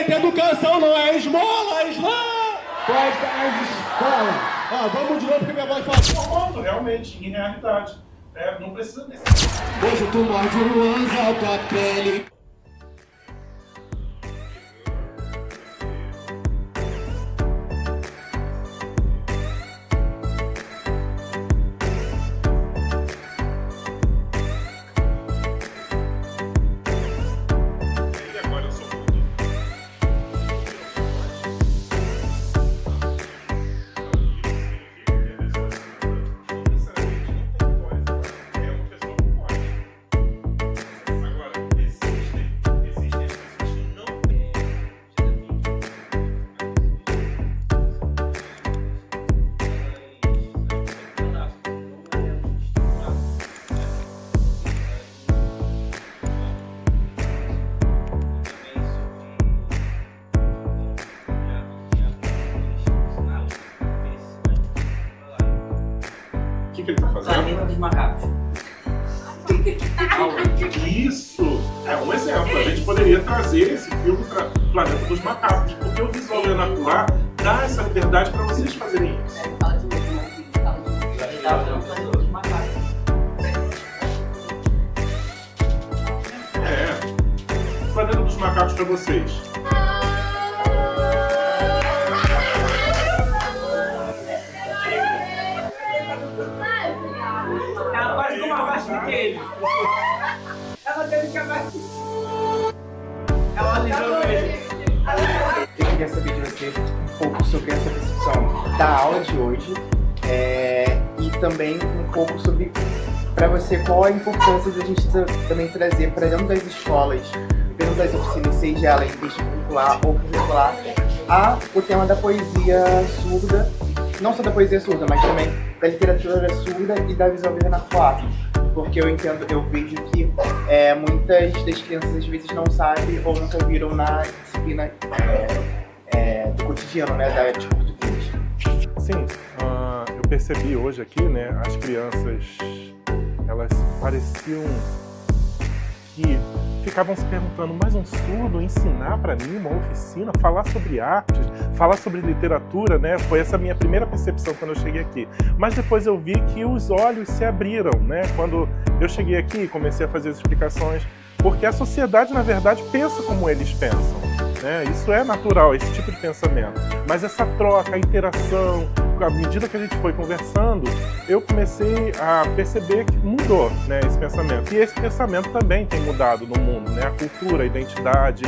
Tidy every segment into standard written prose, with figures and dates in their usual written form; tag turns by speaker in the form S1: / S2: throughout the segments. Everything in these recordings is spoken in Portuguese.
S1: que educação não é esmola, é slam!
S2: Pode estar nas escolas.
S1: Vamos de novo porque minha voz fala.
S3: Formando realmente, em realidade. Não precisa desse.
S1: Hoje tu morde o anzol, tua pele.
S3: O que ele tá fazendo?
S4: Planeta dos Macacos.
S3: Isso é um exemplo. A gente poderia trazer esse filme para Planeta dos Macacos, porque o visual vernacular dá essa liberdade para vocês fazerem isso.
S4: Fala de novo, né? Fala de novo. A gente tava vendo Planeta dos Macacos.
S3: Planeta dos Macacos para vocês.
S4: Ela quase ficou mais baixo do que ele. Ela teve que abaixar. Ela alisou ele.
S2: Eu queria saber de você um pouco sobre a sua percepção da aula de hoje e também um pouco sobre, para você, qual a importância da gente também trazer para dentro das escolas, dentro das oficinas, seja ela em vestibular ou curricular, o tema da poesia surda, não só da poesia surda, mas também da literatura surda e da visão vernacular. Porque eu vejo que muitas das crianças às vezes não sabem ou nunca viram na disciplina do cotidiano, né, de português.
S5: Sim, eu percebi hoje aqui, né, as crianças, elas pareciam que ficavam se perguntando, mas um surdo ensinar para mim uma oficina, falar sobre artes, falar sobre literatura, né? Foi essa a minha primeira percepção quando eu cheguei aqui. Mas depois eu vi que os olhos se abriram, né? Quando eu cheguei aqui e comecei a fazer as explicações, porque a sociedade, na verdade, pensa como eles pensam, né? Isso é natural, esse tipo de pensamento. Mas essa troca, a interação, à medida que a gente foi conversando, eu comecei a perceber que mudou, né, esse pensamento. E esse pensamento também tem mudado no mundo, né? A cultura, a identidade,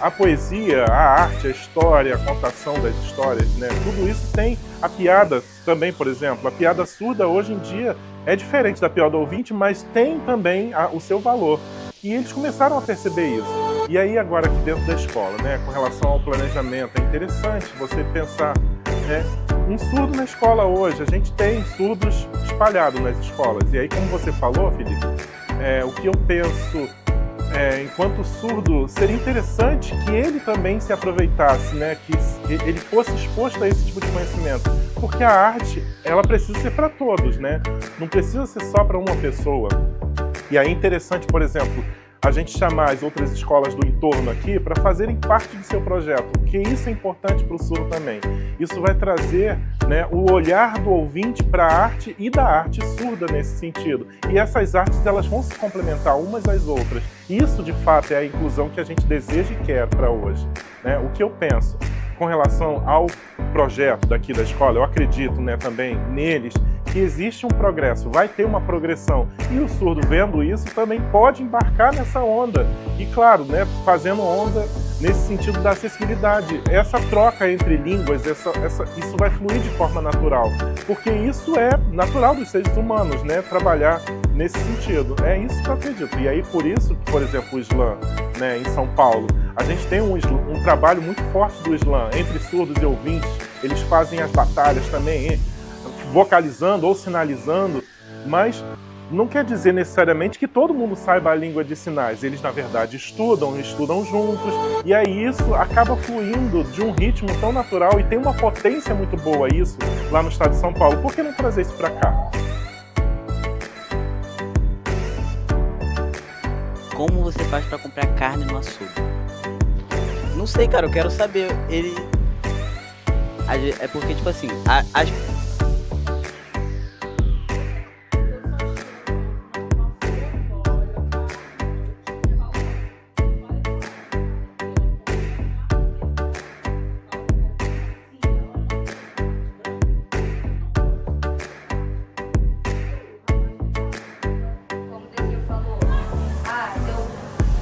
S5: a poesia, a arte, a história, a contação das histórias, né? Tudo isso tem a piada também, por exemplo. A piada surda hoje em dia é diferente da piada ouvinte, mas tem também o seu valor. E eles começaram a perceber isso. E aí agora aqui dentro da escola, né, com relação ao planejamento, é interessante você pensar, né, um surdo na escola hoje. A gente tem surdos espalhados nas escolas. E aí, como você falou, Felipe, o que eu penso enquanto surdo, seria interessante que ele também se aproveitasse, né, que ele fosse exposto a esse tipo de conhecimento. Porque a arte, ela precisa ser para todos, né? Não precisa ser só para uma pessoa. E aí é interessante, por exemplo, a gente chamar as outras escolas do entorno aqui para fazerem parte do seu projeto, porque isso é importante para o surdo também. Isso vai trazer, né, o olhar do ouvinte para a arte e da arte surda nesse sentido. E essas artes, elas vão se complementar umas às outras. Isso, de fato, é a inclusão que a gente deseja e quer para hoje, né? O que eu penso com relação ao projeto daqui da escola, eu acredito, né, também neles, que existe um progresso, vai ter uma progressão. E o surdo, vendo isso, também pode embarcar nessa onda. E claro, né, fazendo onda nesse sentido da acessibilidade. Essa troca entre línguas, isso vai fluir de forma natural. Porque isso é natural dos seres humanos, né, trabalhar nesse sentido. É isso que eu acredito. E aí, por isso, por exemplo, o slam, né, em São Paulo, a gente tem um trabalho muito forte do slam entre surdos e ouvintes. Eles fazem as batalhas também, vocalizando ou sinalizando, mas não quer dizer necessariamente que todo mundo saiba a língua de sinais. Eles, na verdade, estudam juntos, e aí isso acaba fluindo de um ritmo tão natural e tem uma potência muito boa isso lá no estado de São Paulo. Por que não trazer isso para cá?
S6: Como você faz para comprar carne no açougue? Não sei, cara, eu quero saber. Ele. É porque, tipo assim, as.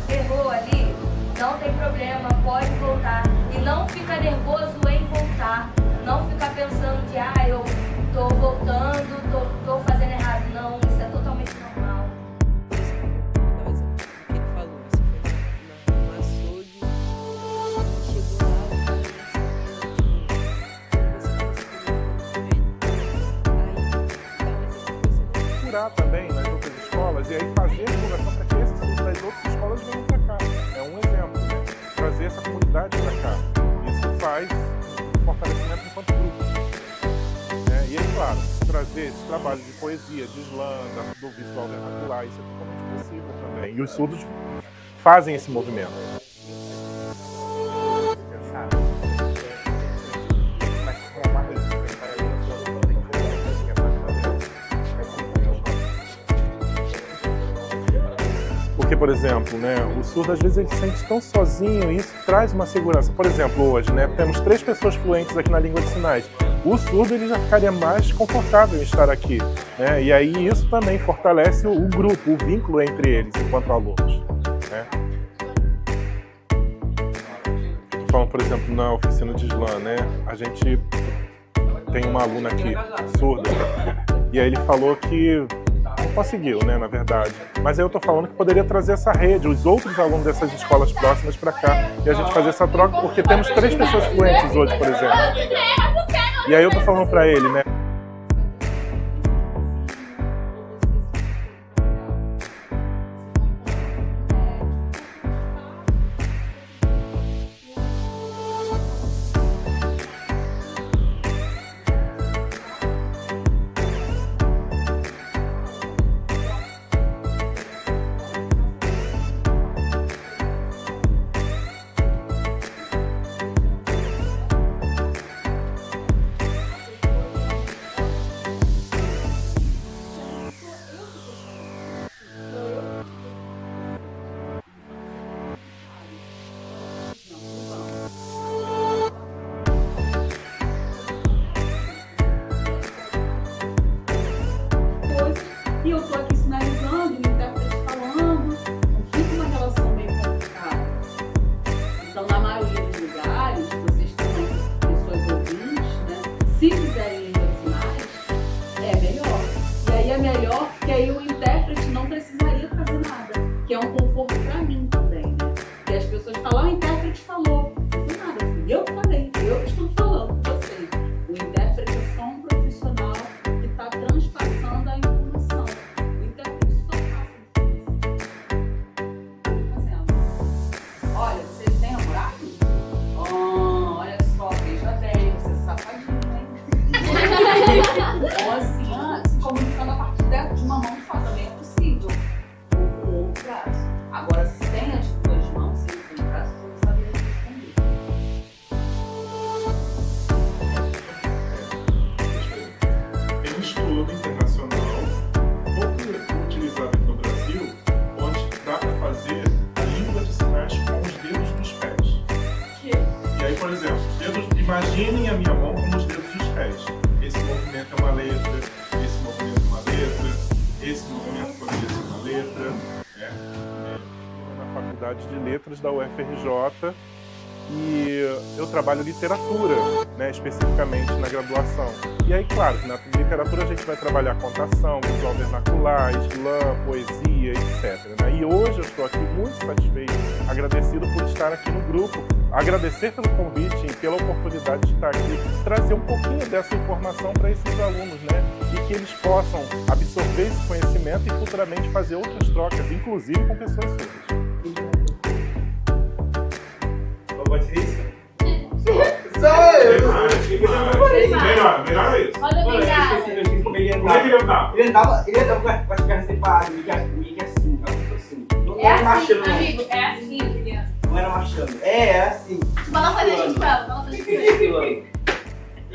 S7: Errou ali, não tem problema, pode voltar. E não fica nervoso em voltar. Não fica pensando de, eu tô voltando, tô fazendo errado. Não, isso é totalmente normal.
S8: Ele falou, isso foi no açougue, chegou lá,
S5: Curar também nas outras escolas e aí fazer a divulgação para que esses surdos das outras escolas venham para cá. É um exemplo, né? Trazer essa comunidade para cá. Isso faz um fortalecimento enquanto grupo. E aí, claro, trazer esse trabalho de poesia, de slam, do visual vernacular, isso é totalmente possível também. E os surdos fazem esse movimento. Porque, por exemplo, né, o surdo às vezes ele se sente tão sozinho e isso traz uma segurança. Por exemplo, hoje, né, temos 3 pessoas fluentes aqui na língua de sinais. O surdo ele já ficaria mais confortável em estar aqui, né? E aí isso também fortalece o grupo, o vínculo entre eles enquanto alunos, né? Estou falando, por exemplo, na oficina de slam, né? A gente tem uma aluna aqui, surda, e aí ele falou que não conseguiu, né, na verdade. Mas aí eu tô falando que poderia trazer essa rede, os outros alunos dessas escolas próximas para cá e a gente fazer essa troca, porque temos 3 pessoas fluentes hoje, por exemplo. E aí eu tô falando para ele, né?
S9: E eu tô aqui sinalizando, e o intérprete falando, fica uma relação bem complicada. Então, na maioria dos lugares, vocês que são pessoas ouvintes, né? Se fizerem língua de sinais, é melhor. E aí é melhor que aí o intérprete não precisaria fazer nada, que é um conforto pra mim também, né? E as pessoas falam, o intérprete falou. Não foi nada, eu falei, eu que estou falando com vocês. O intérprete é só um profissional que está transpassando a informação. O intérprete só passa a informação. Olha, vocês têm namorado? Olha só, veja bem, você é safadinho, hein? Ou assim, se comunicando a partir de uma mão só também é possível. Ou com outro braço. Agora, sem as 2 mãos, sem o braço, eu não saberia responder.
S3: Tem um estudo internacional, pouco utilizado aqui no Brasil, onde dá para fazer a língua de sinais com os dedos dos pés. E aí, por exemplo, imaginem a minha mão como os dedos dos pés. Esse movimento é uma letra, esse movimento é uma letra, esse movimento poderia ser uma letra.
S5: Na Faculdade de Letras da UFRJ e eu trabalho literatura, né, especificamente na graduação. E aí, claro, na literatura a gente vai trabalhar contação, visual vernacular, slam, poesia, etc. Né? E hoje eu estou aqui muito satisfeito, agradecido por estar aqui no grupo, agradecer pelo convite e pela oportunidade de estar aqui, trazer um pouquinho dessa informação para esses alunos, né? E que eles possam absorver esse conhecimento e futuramente fazer outras trocas, inclusive com pessoas surdas.
S4: Pode ser isso?
S3: Melhor é isso.
S7: Olha,
S4: Eu esqueci como ele
S3: Como é que ele andava?
S4: Ele andava com as pernas separadas, meio que assim, assim. Não era marchando,
S7: amigo, é assim, criança.
S4: não era marchando. Era assim.
S9: Balança a gente pra ela, balança a gente pra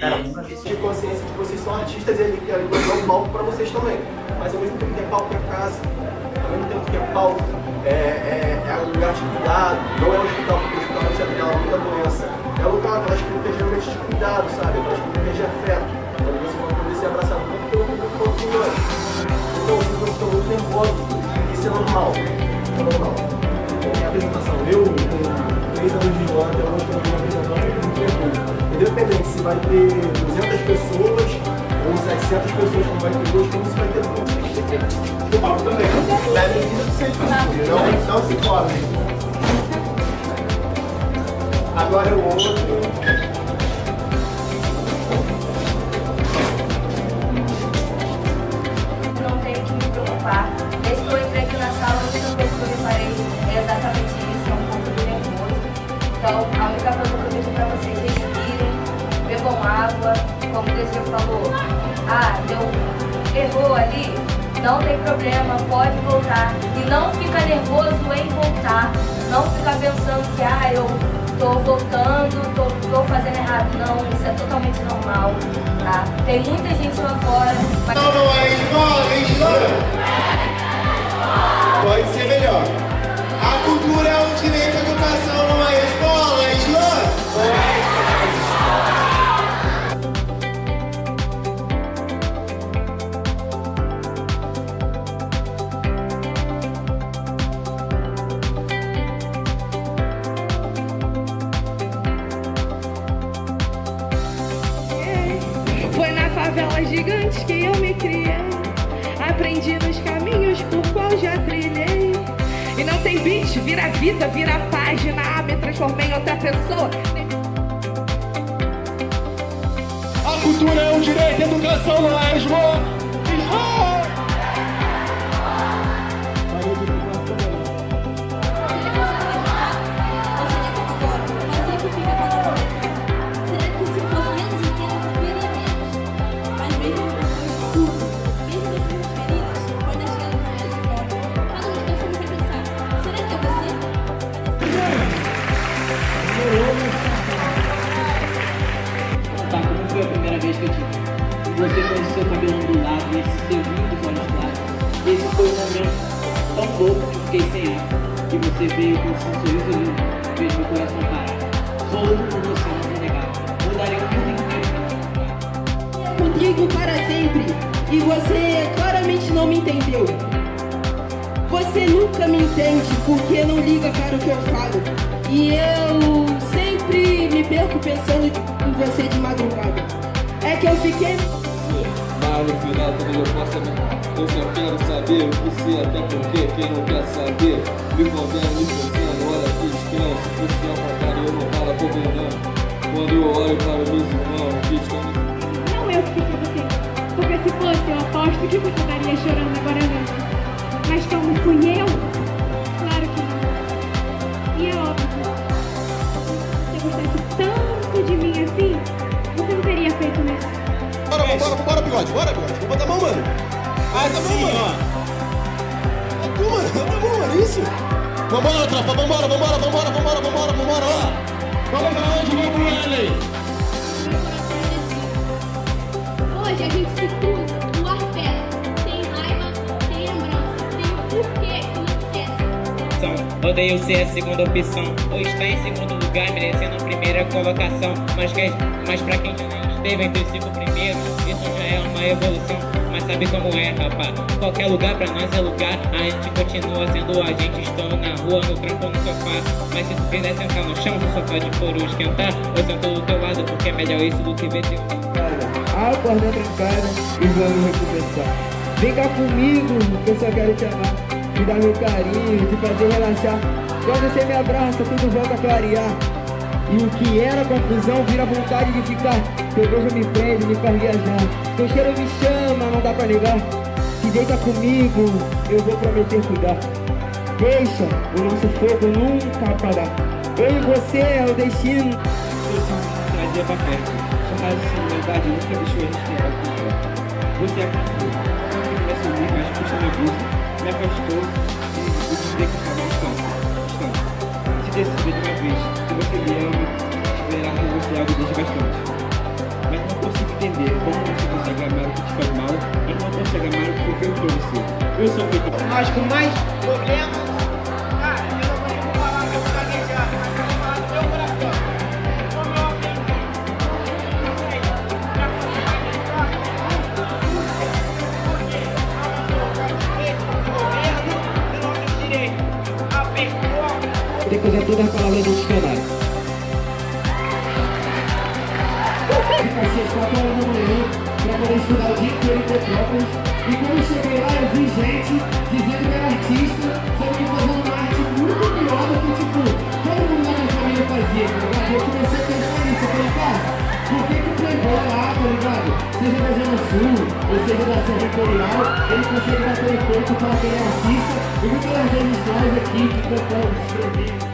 S9: ela.
S10: De consciência que vocês são artistas e ali querem botar um palco pra vocês também. Mas ao mesmo tempo que é palco pra casa, ao mesmo tempo que é palco, é um lugar de cuidado, não é um hospital, porque o hospital vai te muita doença. É um lugar, aquelas clínicas geralmente de cuidado, sabe? Aquelas clínicas de afeto. Onde você vai poder ser abraçado tanto pelo público quanto por nós. Então, vocês estão muito nervosos, isso é normal. É normal. Em apresentação, eu, com 3 anos de história, até hoje, quando eu vou apresentar, eu fico muito nervoso. Independente se vai ter 200 pessoas ou 600 pessoas, como vai ter hoje, como se vai ter o palco também. Leve isso sempre. Não se cobre. Agora o outro.
S7: Não tenho que me preocupar. Desde que eu entrei aqui na sala, a única coisa que eu reparei é exatamente isso, é um pouco de nervoso. Então, a única coisa que eu digo pra vocês, respirem, bebam água, como o Desirê falou. Errou ali, não tem problema, pode voltar. E não fica nervoso em voltar. Não fica pensando que, eu tô voltando, tô fazendo errado. Não, isso é totalmente normal, tá? Tem muita gente lá fora. Mas...
S1: Não é escola, é escola. Pode ser melhor. A cultura é um direito, a educação não é escola, é escola.
S8: Foi na favela gigante que eu me criei. Aprendi nos caminhos por qual já trilhei. E não tem bicho, vira vida, vira página. Me transformei em outra pessoa.
S1: A cultura é um direito, a educação não é escola.
S4: Tá, como foi a primeira vez que eu tive? Você com esse seu cabelo ondulado, esse seu lindo olhos claros. Esse foi um momento tão louco que eu fiquei sem ar. E você veio com esse sorriso lindo, fez meu coração parar. Sou louco por você, não vou negar. Mudaria o mundo inteiro.
S8: Contigo para sempre. E você claramente não me entendeu. Você nunca me entende porque não liga para o que eu falo. E eu sempre me perco pensando em você de madrugada. É que eu fiquei...
S11: Mas no final quando eu posso eu só quero saber o que sei, até porque quem não quer saber me condena, me condena, olha que estranho. Se fosse ao contrário eu não falo combinando. Quando eu olho para os meus irmãos que estão me...
S8: Não eu que fico com você. Porque se fosse, eu aposto que você estaria chorando agora mesmo. Mas como fui eu? Claro que não. E é óbvio. Se você gostasse tanto de mim assim, você não teria feito isso.
S1: Bora, bigode, bora, bigode. Vou botar a mão, mano. Assim, ó. É tu, mano. Bota a mão, mano. Isso. Vambora, tropa. Vambora, ó. Vamos pra onde? Vamos pro Ellen.
S8: Hoje a gente se cruza, no afeto. Tem raiva, tem lembrança, tem o porquê que não esquece.
S4: Odeio ser a segunda opção, ou está em segundo lugar, merecendo a primeira colocação. Mas pra quem já não esteve entre os 5 primeiros, isso já é uma evolução. Mas sabe como é, rapaz? Qualquer lugar pra nós é lugar. A gente continua sendo a gente, estando na rua, no trampo, no sofá. Mas se tu quiser sentar no chão, tu só pode por esquentar. Eu sento do teu lado, porque é melhor isso do que ver teu...
S12: Acorda trancada e vamos recomeçar. Vem cá comigo, que eu só quero te amar. Me dar meu carinho, te fazer relaxar. Quando você me abraça, tudo volta a clarear. E o que era confusão vira vontade de ficar. Teu beijo me prende, me faz viajar. Teu cheiro me chama, não dá pra negar. Se deita comigo, eu vou prometer cuidar. Deixa o nosso fogo nunca apagar. Eu e você é o destino.
S4: Trazia pra perto. Chamar de similaridade nunca deixou a gente quebrar com o você acabou. Não me assumir, mas puxou meu busto, me afastou e dizer que acabou distante. Se decida de uma vez, se você me ama,
S12: considerar que eu gostei de algo desgastante. Mas não consigo entender como você consegue amar o que te faz mal, mas não consegue amar o que foi feito pra você. Eu sou feito.
S2: Nós com mais problemas, cara, eu não consigo falar que eu vou gaguejar, mas eu vou falar do meu coração. Como eu aprendi, eu sei, pra você gaguejar, porque esse governo, eu não tenho direito a pessoa.
S12: Tem que usar todas as palavras do dicionário. Às 4 horas da manhã para poder estudar o dia inteiro em Petrópolis. E quando eu cheguei lá, eu vi gente dizendo que era artista, sendo que fazendo uma arte muito pior do que, tipo, todo mundo na minha família fazia, tá ligado? Eu comecei a pensar nisso, eu falei, cara, por que o Playboy lá, tá ligado? Seja da Zona Sul, ou seja da Serra Imperial, ele consegue bater o peito e falar que ele é artista, e muitas vezes nós aqui que cantamos, escrevemos.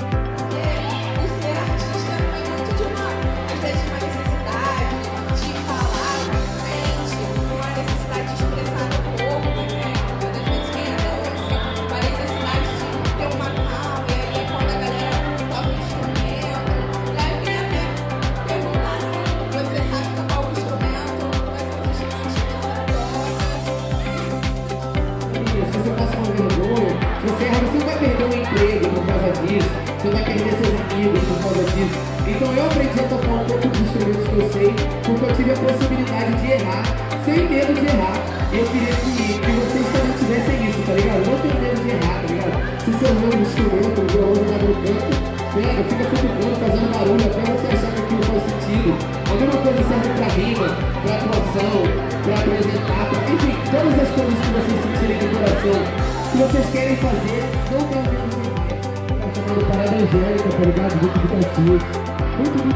S12: Você vai perder seus amigos por causa disso. Então eu aprendi a tocar um pouco dos instrumentos que eu sei, porque eu tive a possibilidade de errar, sem medo de errar. E eu queria que vocês também tivessem isso, tá ligado? Não tenho medo de errar, tá ligado? Se você errou um instrumento, o violão lá no canto, pega, fica cutucando, fazendo barulho, até você achar que aquilo faz sentido. A mesma coisa serve pra rima, pra atuação, pra apresentar, enfim, todas as coisas que vocês sentirem no coração, que vocês querem fazer, não tenham medo de errar. Parada Angélica, tá ligado? Grupo de Caxias.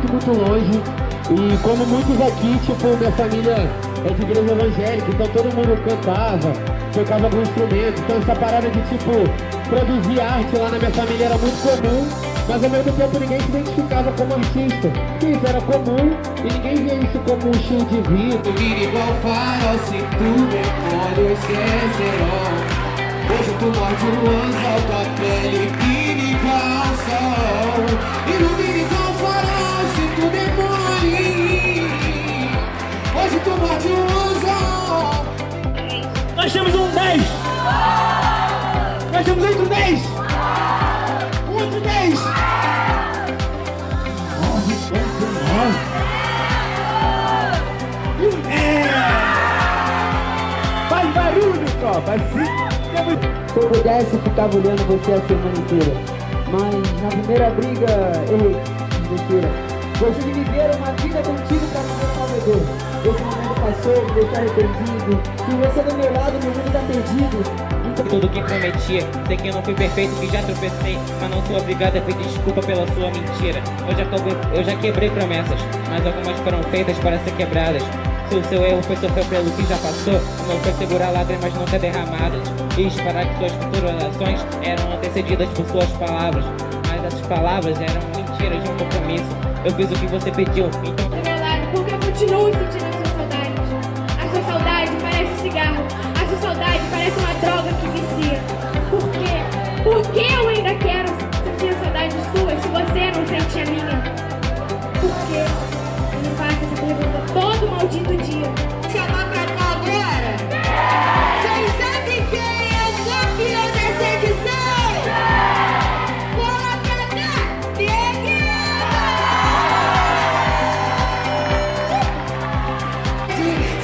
S12: Muito longe. E como muitos aqui, tipo, minha família é de igreja evangélica, então todo mundo cantava, tocava algum instrumento. Então essa parada de, tipo, produzir arte lá na minha família era muito comum, mas ao mesmo tempo ninguém se identificava como artista. Porque isso era comum e ninguém via isso como um estilo de vida. Vira igual farol, se tu demônio esquecerão. Hoje tu morde o anzol, tua pele vira igual sol. Ilumina igual farol, se tu demore. Hoje tu morde o anzol. Nós temos um 10. Nós temos outro 10. Outro 10. Faz barulho, tropa, assim. Se eu pudesse, ficava olhando você a semana inteira. Mas na primeira briga, errei. Mentira. Gosto de viver uma vida contigo pra não ser salvador. Esse momento passou, me deixou arrependido. Se você do meu lado, meu mundo tá perdido.
S4: Tudo que prometi, sei que eu não fui perfeito, que já tropecei, mas não sou obrigado a pedir desculpa pela sua mentira. Eu já quebrei promessas, mas algumas foram feitas para ser quebradas. Se o seu erro foi sofrer pelo que já passou, não foi segurar lágrimas nunca derramadas e esperar que suas futuras ações eram antecedidas por suas palavras. Mas essas palavras eram mentiras de um compromisso. Eu fiz o que você pediu, então...
S13: Do meu lado, porque eu continuo sentindo a sua saudade. A sua saudade parece um cigarro. A sua saudade parece uma droga que vicia. Por quê? Por que eu ainda quero sentir a saudade sua se você não sente a minha? Por quê? Eu me faço essa pergunta todo maldito dia.
S8: Chamar pra cá agora? Vocês sabem quem é o campeão dessa edição? Bola pra cá, neguinho!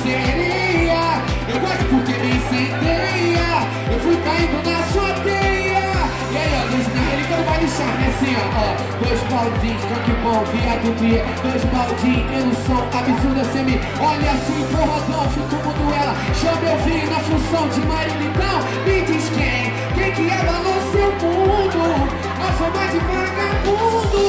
S12: Sereia, eu gosto porque me incendeia. Eu fui caindo na sua teia. E aí, ó, Luiz Henrique não vai deixar, né? Assim, ó, dois baldinhos, que bom, viado dia. Dois baldinhos, eu não sou absurda, você me olha assim, porradão, fico mundo ela. Chama eu vim na função de Marília, então me diz quem que abalou seu mundo? A fama de vagabundo.